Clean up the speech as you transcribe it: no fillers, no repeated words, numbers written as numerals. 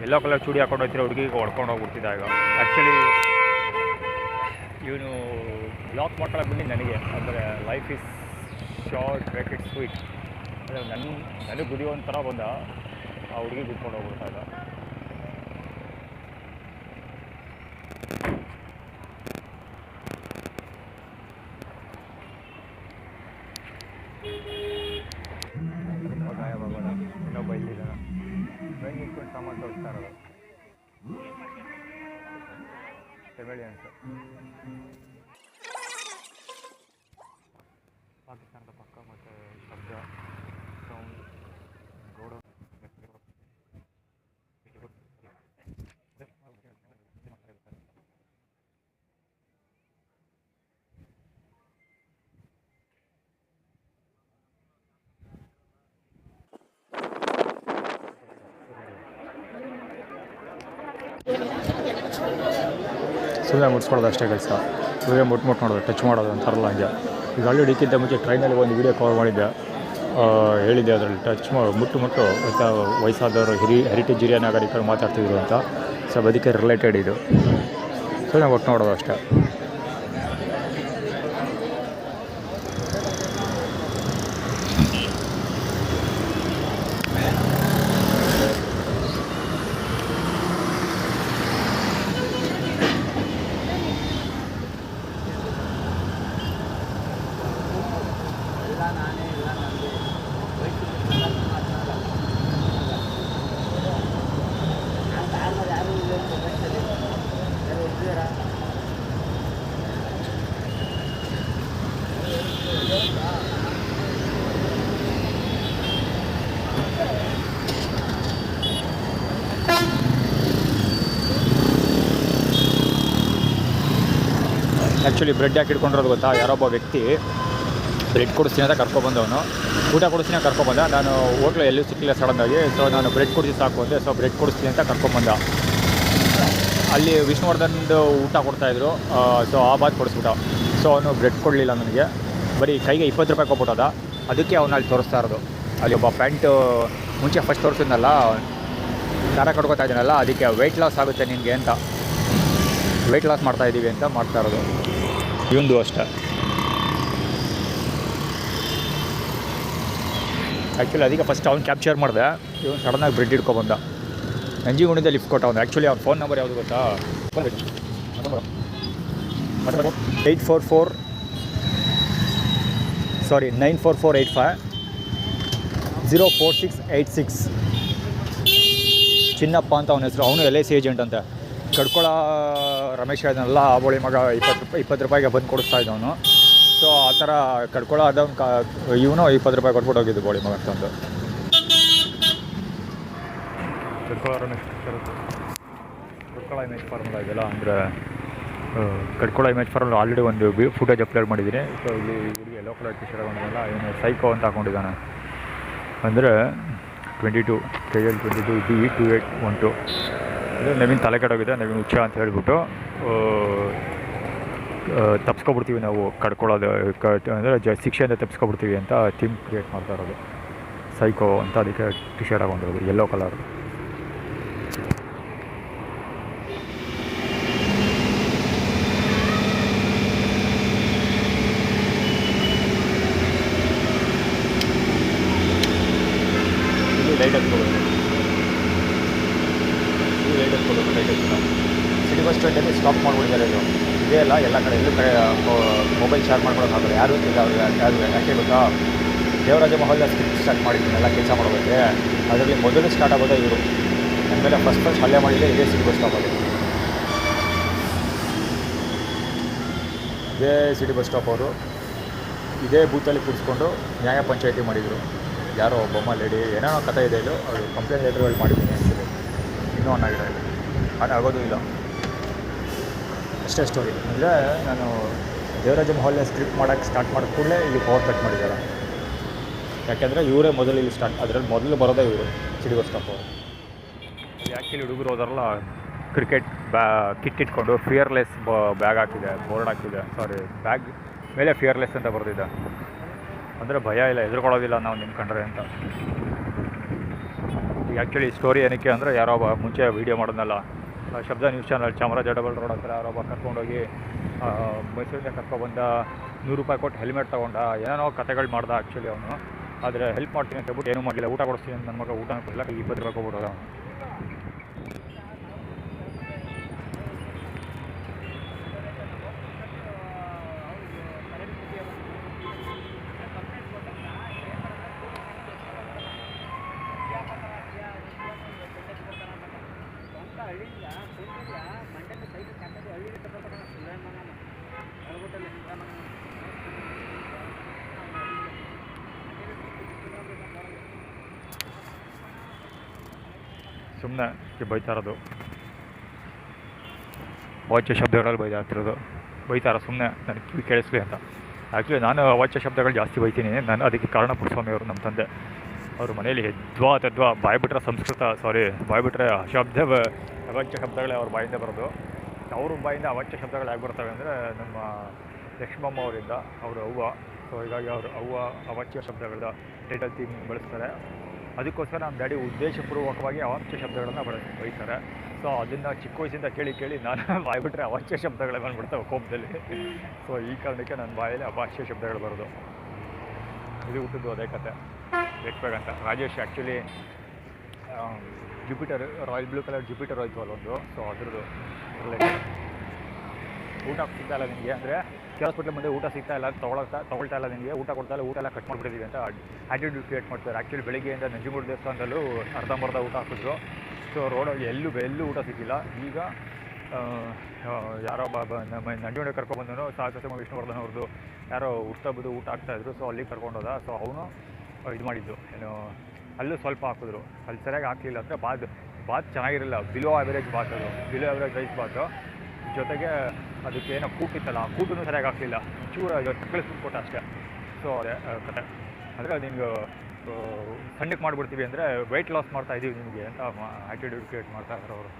Yellow colour ಚೂಡಿ ಹಾಕೊಂಡು ಹೋಗ್ತಿರೋ ಹುಡುಗಿಗೆ ಹೊಡ್ಕೊಂಡು ಹೋಗ್ಬಿಡ್ತಿದ್ದ ಈಗ. ಆ್ಯಕ್ಚುಲಿ ಇವನು ಬ್ಲಾಕ್ ಮಾಡ್ಕೊಳ್ಳೋ ಬಿಡಿ ನನಗೆ, ಅಂದರೆ life is short wait it sweet, ಅಂದರೆ ನನಗೆ ಗುದಿ ಒಂಥರ ಬಂದ ಆ ಹುಡುಗಿ ಬಿಟ್ಕೊಂಡು ಹೋಗ್ಬಿಡ್ತಾ ಇದ್ದ. ಇನ್ನೊಬ್ಬ ಇಲ್ಲಿದ್ದಾನೆ, ಟ್ರೈನ್ ನಿಂತ್ಕೊಂಡು ಸಾಮಾನು ತೋರಿಸ್ತಾ ಇರೋದು ಸಿವಿಲಿಯನ್ಸ್. ಪಾಕಿಸ್ತಾನದ ಪಕ್ಕ ಮತ್ತು ಶಬ್ದ ಸೌಂಡ್ ರೋಡ್ ಸುಮ್ಮನೆ ಮುಟ್ಸ್ಕೊಳ್ಳೋದು ಅಷ್ಟೇ ಕೆಲಸ. ಇವಾಗ ಮುಟ್ಟು ನೋಡೋದು, ಟಚ್ ಮಾಡೋದು ಅಂತಾರಲ್ಲ ಹಂಗೆ. ಈಗ ಆಲ್ರೆಡಿ ಇದಕ್ಕಿಂತ ಮುಂಚೆ ಟ್ರೈನಲ್ಲಿ ಒಂದು ವೀಡಿಯೋ ಕವರ್ ಮಾಡಿದ್ದೆ, ಹೇಳಿದ್ದೆ ಅದರಲ್ಲಿ ಟಚ್ ಮುಟ್ಟು ಮತ್ತು ವಯಸ್ಸಾದವರು ಹೆರಿಟೇಜ್ ಹಿರಿಯ ನಾಗರಿಕರು ಮಾತಾಡ್ತಿದ್ರು ಅಂತ. ಸೊ ಅದಕ್ಕೆ ರಿಲೇಟೆಡ್ ಇದು. ಸುಮ್ಮನೆ ಮುಟ್ಟು ನೋಡೋದು ಅಷ್ಟೇ. ಆ್ಯಕ್ಚುಲಿ ಬ್ರೆಡ್ ಯಾಕೆ ಇಟ್ಕೊಂಡಿರೋದು ಗೊತ್ತಾ? ಯಾರೊಬ್ಬ ವ್ಯಕ್ತಿ ಬ್ರೆಡ್ ಕೊಡಿಸ್ತೀನಿ ಅಂತ ಕರ್ಕೊಬಂದವನು, ಊಟ ಕೊಡಿಸ್ತೀನಿ ಕರ್ಕೊಬಂದ. ನಾನು ಹೋಟ್ಲು ಎಲ್ಲೂ ಸಿಕ್ಕಿಲ್ಲ ಸಡನ್ನಾಗಿ, ಸೊ ನಾನು ಬ್ರೆಡ್ ಕೊಡಿಸಿ ಸಾಕು ಅಂದೆ. ಸೊ ಬ್ರೆಡ್ ಕೊಡಿಸ್ತೀನಿ ಅಂತ ಕರ್ಕೊಬಂದ. ಅಲ್ಲಿ ವಿಷ್ಣುವರ್ಧನ್ದು ಊಟ ಕೊಡ್ತಾಯಿದ್ರು, ಸೊ ಆ ಬಾತ್ ಕೊಡಿಸ್ಬಿಟ್ಟ. ಸೊ ಅವನು ಬ್ರೆಡ್ ಕೊಡಲಿಲ್ಲ ನನಗೆ, ಬರೀ ಕೈಗೆ 20 ರೂಪಾಯಿ ಕೊಟ್ಬಿಟ್ಟದ. ಅದಕ್ಕೆ ಅವನು ಅಲ್ಲಿ ತೋರಿಸ್ತಾ ಇರೋದು. ಅಲ್ಲಿ ಒಬ್ಬ ಪ್ಯಾಂಟು ಮುಂಚೆ ಫಸ್ಟ್ ತೋರಿಸಿದ್ನಲ್ಲ, ದಾರ ಕಟ್ಕೋತಾ ಇದ್ದೀನಲ್ಲ, ಅದಕ್ಕೆ ವೆಯ್ಟ್ ಲಾಸ್ ಆಗುತ್ತೆ ನಿನಗೆ ಅಂತ, ವೆಯ್ಟ್ ಲಾಸ್ ಮಾಡ್ತಾಯಿದ್ದೀವಿ ಅಂತ ಮಾಡ್ತಾ ಇರೋದು. ಇವಂದು ಅಷ್ಟೇ. ಆ್ಯಕ್ಚುಲಿ ಅದಕ್ಕೆ ಫಸ್ಟ್ ಅವ್ನು ಕ್ಯಾಪ್ಚರ್ ಮಾಡಿದೆ, ಇವನು ಸಡನ್ನಾಗಿ ಬ್ರೆಡ್ ಹಿಡ್ಕೊಬಂದ. ನಂಜಿಗುಂಡಿಂದ ಲಿಫ್ಟ್ ಕೊಟ್ಟ ಅವನು. ಆ್ಯಕ್ಚುಲಿ ಅವ್ನ ಫೋನ್ ನಂಬರ್ ಯಾವುದು ಗೊತ್ತಾ? 94485 ಚಿನ್ನಪ್ಪ ಅಂತ ಅವನ ಹೆಸರು. ಅವನು LIC ಏಜೆಂಟ್ ಅಂತೆ. ಕಡ್ಕೊಳ ರಮೇಶ್ ಹೇಳಿದ್ನಲ್ಲ, ಆ ಬೋಳಿ ಮಗ 20 ರೂಪಾಯಿಗೆ ಬಂದು ಕೊಡಿಸ್ತಾ ಇದ್ದವನು. ಸೊ ಆ ಥರ ಕಡ್ಕೊಳ ಆದವನು ಇವನು 20 ರೂಪಾಯಿ ಕೊಟ್ಬಿಟ್ಟು ಹೋಗಿದ್ದು ಬೋಳಿ ಮಗ ಅಂತಂದು. ಕಡ್ಕೊಳ ರಮೇಶ್ ಕಡ್ಕೊಳ ಇಮೇಜ್ ಫಾರ್ಮುಲಾ ಇದೆಯಲ್ಲ, ಅಂದರೆ ಕಡ್ಕೊಳ ಇಮೇಜ್ ಫಾರ್ಮುಲಾ ಆಲ್ರೆಡಿ ಒಂದು ಫುಟೇಜ್ ಅಪ್ಲೋಡ್ ಮಾಡಿದ್ದೀನಿ. ಸೊ ಇಲ್ಲಿ ಹುಡುಗಿ ಎಲ್ಲೋ ಕಲರ್ ಟಿ ಶರ್ಟ್ ಹಾಕೊಂಡಿದ್ದಲ್ಲ, ಇವನು ಸೈಕೋ ಅಂತ ಹಾಕೊಂಡಿದ್ದಾನೆ. ಅಂದರೆ 22 KL 22 D2812. ಅಂದರೆ ನವೀನ್ ತಲೆ ಕೆಡೋಗಿದೆ, ನವೀನ್ ಹುಚ್ಚ ಅಂತ ಹೇಳ್ಬಿಟ್ಟು ತಪ್ಸ್ಕೊಬಿಡ್ತೀವಿ ನಾವು, ಕಡ್ಕೊಳ್ಳೋದು ಅಂದರೆ ಶಿಕ್ಷೆಯಿಂದ ತಪ್ಸ್ಕೊಬಿಡ್ತೀವಿ ಅಂತ ಥೀಮ್ ಕ್ರಿಯೇಟ್ ಮಾಡ್ತಾ ಇರೋದು. ಸೈಕೋ ಅಂತ ಅದಕ್ಕೆ ಟಿ ಶರ್ಟ್ ಹಾಕೊಂಡಿರೋದು ಯೆಲ್ಲೋ ಕಲರ್. ಲೈಟ್ ಹತ್ಕೋಬೇಕು, ಲೈಟ್ ಹತ್ಕೋಬೇಕು, ಲೈಟ್ ಹತ್ಕೊಂಡು ಸಿಟಿ ಬಸ್ ಸ್ಟ್ಯಾಂಡಲ್ಲಿ ಸ್ಟಾಪ್ ಮಾಡಿಬಿಟ್ಟಿದ್ದಾರೆ. ಇದು ಇದೇ ಅಲ್ಲ, ಎಲ್ಲ ಕಡೆ ಎಲ್ಲೂ ಕಡೆ ಮೊಬೈಲ್ ಚಾರ್ಜ್ ಮಾಡ್ಕೊಳೋಕ್ಕಾಗಲ್ಲ. ಯಾರೂ ಇಲ್ಲ ಅವ್ರಿಗೆ. ಯಾಕೆ ಗೊತ್ತಾ? ದೇವರಾಜ ಮಹಲ್ನ ಸ್ಟಾರ್ಟ್ ಮಾಡಿದ್ದೀನಿ ಎಲ್ಲ ಕೆಲಸ ಮಾಡೋದಕ್ಕೆ. ಅದರಲ್ಲಿ ಮೊದಲು ಸ್ಟಾರ್ಟ್ ಆಗೋದೇ ಇವರು. ಆಮೇಲೆ ಫಸ್ಟ್ ಹಲ್ಲೆ ಮಾಡಿದ್ದೆ ಇದೇ ಸಿಟಿ ಬಸ್ ಸ್ಟಾಪಲ್ಲಿ. ಇದೇ ಸಿಟಿ ಬಸ್ ಸ್ಟಾಪ್ ಅವರು ಇದೇ ಬೂತಲ್ಲಿ ಕೂರಿಸ್ಕೊಂಡು ನ್ಯಾಯ ಪಂಚಾಯಿತಿ ಮಾಡಿದರು. ಯಾರೋ ಒಬ್ಬಮ್ಮ ಲೇಡಿ ಏನೇನೋ ಕಥೆ ಇದೆ ಇದು, ಅದು ಕಂಪ್ಲೇಂಟ್ ಲೆಟರ್ಗಳು ಮಾಡಿದ್ದೀನಿ ಆ್ಯಕ್ಚುಲಿ, ಇನ್ನೂ ಆಗಿರೋ ಇಲ್ಲ, ಅದು ಆಗೋದು ಇಲ್ಲ. ಅಷ್ಟೇ ಸ್ಟೋರಿ. ಅಂದರೆ ನಾನು ದೇವರಾಜ ಮಹಲ್ನ ಸ್ಕ್ರಿಪ್ಟ್ ಮಾಡೋಕ್ಕೆ ಸ್ಟಾರ್ಟ್ ಮಾಡಿದ ಕೂಡಲೇ ಇಲ್ಲಿ ಪವರ್ ಕಟ್ ಮಾಡಿದ್ದಾರೆ. ಯಾಕೆಂದರೆ ಇವರೇ ಮೊದಲು ಇಲ್ಲಿ ಸ್ಟಾರ್ಟ್, ಅದರಲ್ಲಿ ಮೊದಲು ಬರೋದೇ ಇವರು ಸಿಟಿ ಬಸ್ ಸ್ಟಾಪ್ ಅವರು. ಆ್ಯಕ್ಚುಲಿ ಹುಡುಗರು ಹೋದಾರಲ್ಲ ಕ್ರಿಕೆಟ್ ಕಿಟ್ ಇಟ್ಕೊಂಡು ಫಿಯರ್ಲೆಸ್ ಬ್ಯಾಗ್ ಹಾಕಿದೆ, ಬೋರ್ಡ್ ಹಾಕಿದೆ, ಸಾರಿ ಬ್ಯಾಗ್ ಮೇಲೆ ಫಿಯರ್ಲೆಸ್ ಅಂತ ಬರೆದಿದೆ. ಅಂದರೆ ಭಯ ಇಲ್ಲ, ಎದುರ್ಕೊಳ್ಳೋದಿಲ್ಲ ನಾವು ನಿಮ್ಮ ಕಂಡ್ರೆ ಅಂತ. ಆ್ಯಕ್ಚುಲಿ ಸ್ಟೋರಿ ಏನಕ್ಕೆ ಅಂದರೆ ಯಾರೋ ಒಬ್ಬ ಮುಂಚೆ ವೀಡಿಯೋ ಮಾಡೋದಲ್ಲ, ಶಬ್ದ news channel Chamaraja double road ಹತ್ರ ಯಾರೊಬ್ಬ ಕರ್ಕೊಂಡೋಗಿ ಮೈಸೂರಿಂದ ಕರ್ಕೊಬಂದ ₹100 ಕೊಟ್ಟು ಹೆಲ್ಮೆಟ್ ತೊಗೊಂಡ, ಏನೇನೋ ಕತೆಗಳು ಮಾಡ್ದ ಆ್ಯಕ್ಚುಲಿ ಅವನು. ಆದರೆ ಹೆಲ್ಪ್ ಮಾಡ್ತೀನಿ ಅಂತ ಹೇಳ್ಬಿಟ್ಟು ಏನೂ ಮಾಡಲಿಲ್ಲ, ಊಟ ಕೊಡಿಸ್ತೀನಿ ಅಂತ ನನ್ನ ಮಗ ಊಟನ ಕೊಡಲ್ಲ, ₹20 ಕೊಡ್ಬಿಡೋದು ಅವನು. ಸುಮ್ಮನೆ ಬೈತಾ ಇರೋದು, ಅವಾಚ್ಯ ಶಬ್ದಗಳಲ್ಲಿ ಬೈತಾರ ಸುಮ್ಮನೆ ನನಗೆ ಕಿವಿ ಕೇಳಿಸ್ಲಿ ಅಂತ. ಆ್ಯಕ್ಚುಲಿ ನಾನು ಅವಾಚ್ಯ ಶಬ್ದಗಳು ಜಾಸ್ತಿ ಬೈತೀನಿ. ನಾನು ಅದಕ್ಕೆ ಕಾರಣ ಪುಟ್ಟಸ್ವಾಮಿ ಅವರು, ನಮ್ಮ ತಂದೆ. ಅವ್ರ ಮನೇಲಿ ತದ್ವಾ ಬಾಯ್ಬಿಟ್ರೆ ಸಂಸ್ಕೃತ, ಬಾಯ್ಬಿಟ್ರೆ ಅವಾಚ್ಯ ಶಬ್ದಗಳೇ ಅವ್ರ ಬಾಯಿಂದ ಬರೋದು. ಅವ್ರ ಬಾಯಿಂದ ಅವಾಚ್ಯ ಶಬ್ದಗಳು ಯಾಕೆ ಬರ್ತವೆ ಅಂದರೆ ನಮ್ಮ ಲಕ್ಷ್ಮಮ್ಮ ಅವರಿಂದ, ಅವ್ರ ಅವ್ವ. ಸೊ ಹೀಗಾಗಿ ಅವರು ಅವ್ವ ಅವಾಚ್ಯ ಶಬ್ದಗಳ ಟೈಟಲ್ ಥೀಮ್ ಬಳಸ್ತಾರೆ. ಅದಕ್ಕೋಸ್ಕರ ನಮ್ಮ ಡ್ಯಾಡಿ ಉದ್ದೇಶಪೂರ್ವಕವಾಗಿ ಅವಾಚ್ಯ ಶಬ್ದಗಳನ್ನು ಬೈತಾರೆ. ಸೊ ಅದನ್ನು ಚಿಕ್ಕ ವಯಸ್ಸಿಂದ ಕೇಳಿ ನಾನು ಬಾಯ್ಬಿಟ್ರೆ ಅವಾಚ್ಯ ಶಬ್ದಗಳೇ ಬಂದುಬಿಡ್ತವೆ ಕೋಪದಲ್ಲಿ. ಸೊ ಈ ಕಾರಣಕ್ಕೆ ನನ್ನ ಬಾಯಲ್ಲಿ ಅವಾಚ್ಯ ಶಬ್ದಗಳು ಬರೋದು. ಇದು ಹುಟ್ಟಿದ್ದು ಅದೇ ಕತೆ. ಅಂತ Rajesh actually Jupiter, royal blue colour Jupiter ಹೋಯ್ತು ಅಲ್ಲೊಂದು. ಸೊ ಅದ್ರದ್ದು ಊಟ ಸಿಗ್ತಾ ಇಲ್ಲ ನಿಮಗೆ, ಅಂದರೆ ಹಾಸ್ಪಿಟ್ಲ್ ಮುಂದೆ ಊಟ ಸಿಗ್ತಾ ಇಲ್ಲ, ತೊಗೊಳ್ತಾ ಇಲ್ಲ ನಿಮಗೆ, ಊಟ ಕೊಡ್ತಾ ಇಲ್ಲ, ಊಟ ಎಲ್ಲ ಕಟ್ ಮಾಡಿಬಿಟ್ಟಿದ್ದೀವಿ ಅಂತ ಆ್ಯಟಿಟ್ಯೂಡ್ ಕ್ರಿಯೇಟ್ ಮಾಡ್ತಾರೆ. ಆ್ಯಕ್ಚುಲಿ ಬೆಳಿಗ್ಗೆಯಿಂದ ನಂಜನಗೂಡು ದೇವಸ್ಥಾನದಲ್ಲೂ ಅರ್ಧಂಬರ್ಧ ಊಟ ಹಾಕಿದ್ರು. ಸೊ ರೋಡಲ್ಲಿ ಎಲ್ಲೂ ಊಟ ಸಿಕ್ಕಿಲ್ಲ. ಈಗ ಯಾರೋ ನಮ್ಮ ನಂಜನಗೂಡೆ ಕರ್ಕೊಬಂದನು, ಸಾಕಷ್ಟು ವಿಷ್ಣುವರ್ಧನ್ ಅವ್ರದ್ದು ಯಾರೋ ಹುಟ್ಟುಹಬ್ಬದ ಊಟ ಹಾಕ್ತಾಯಿದ್ರು. ಸೊ ಅಲ್ಲಿಗೆ ಕರ್ಕೊಂಡೋದ. ಸೊ ಅವನು ಇದು ಮಾಡಿದ್ದು ಏನು, ಅಲ್ಲೂ ಸ್ವಲ್ಪ ಹಾಕಿದ್ರು, ಅಲ್ಲಿ ಸರಿಯಾಗಿ ಹಾಕಲಿಲ್ಲ. ಅಂದರೆ ಬಾತ್ ಚೆನ್ನಾಗಿರಲಿಲ್ಲ, ಬಿಲೋ ಆ್ಯಾವರೇಜ್ ಬಾತ್, ಅದು ಬಿಲೋ ಆ್ಯಾವರೇಜ್ ರೈಸ್ ಬಾತು. ಜೊತೆಗೆ ಅದಕ್ಕೆ ಏನೋ ಕೂಟಿತ್ತಲ್ಲ, ಆ ಕೂಟೂ ಸರಿಯಾಗಿ ಹಾಕಲಿಲ್ಲ, ಚೂರು ಕಳಿಸ್ಬಿಟ್ಟು ಕೊಟ್ಟ ಅಷ್ಟೇ. ಸೊ ಅದೇ ಕತೆ. ಅಂದರೆ ನಿಮ್ಗೆ ಸಣ್ಣಕ್ಕೆ ಮಾಡಿಬಿಡ್ತೀವಿ ಅಂದರೆ ವೆಯ್ಟ್ ಲಾಸ್ ಮಾಡ್ತಾಯಿದ್ದೀವಿ ನಿಮಗೆ ಅಂತ ಆ್ಯಟಿಟ್ಯೂಡ್ ಕ್ರಿಯೇಟ್ ಮಾಡ್ತಾ ಇದ್ದಾರೆ ಅವರು.